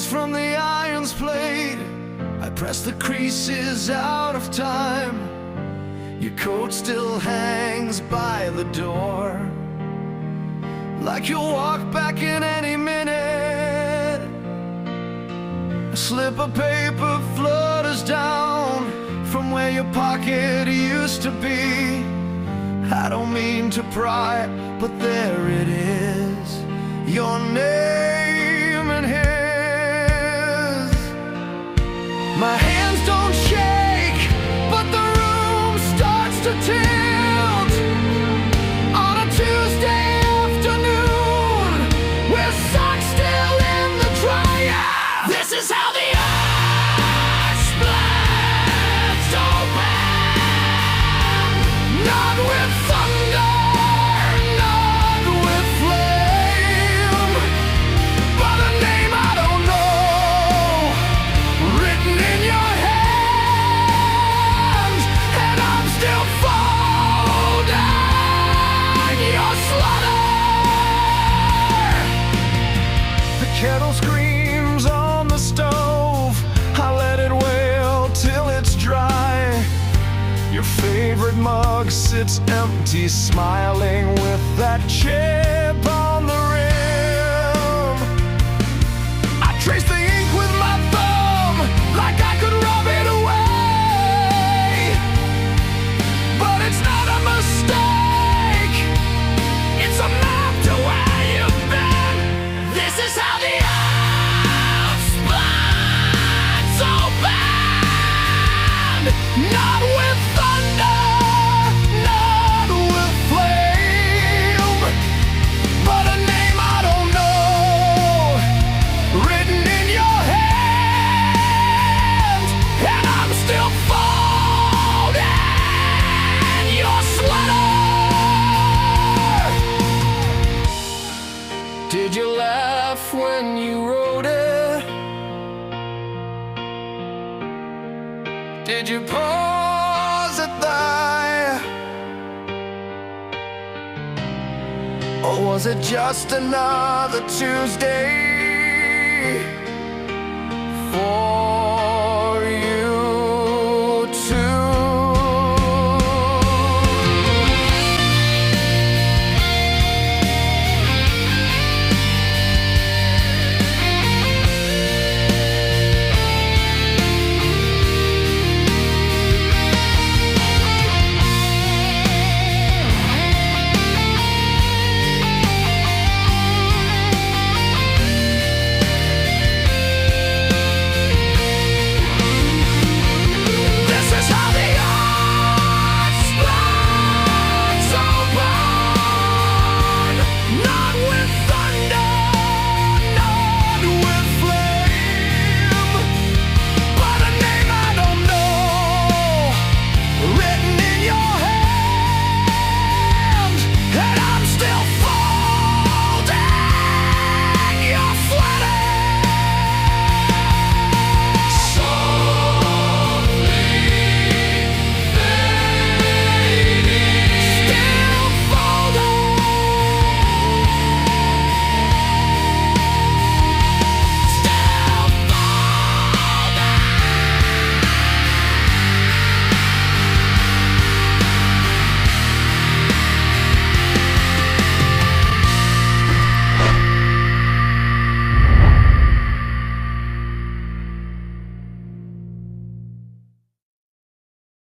from the iron's plate. I press the creases out of time. Your coat still hangs by the door, like you'll walk back in any minute. A slip of paper flutters down from where your pocket used to be. I don't mean to pry, but there it is, your name and his. My hands don't shake, but the room starts to tilt. On a Tuesday afternoon, with socks still in the dryer, this is how the earth splits open. Not with thunder, not with flame, but a name I don't know, written in your hands, and I'm still folding your slaughter. The kettle screams on the stove, I let it wail till it's dry. Your favorite mug sits empty, smiling with that chip on the rim. I trace the ink with my thumb, like I could rub it away. But it's not a mistake, it's a map to where you've been. This is how the earth splits open. Not with thunder, not with flame, but a name I don't know, written in your hand, and I'm still folding your sweater. Did you laugh when you wrote it? Did you pause at that? Or was it just another Tuesday?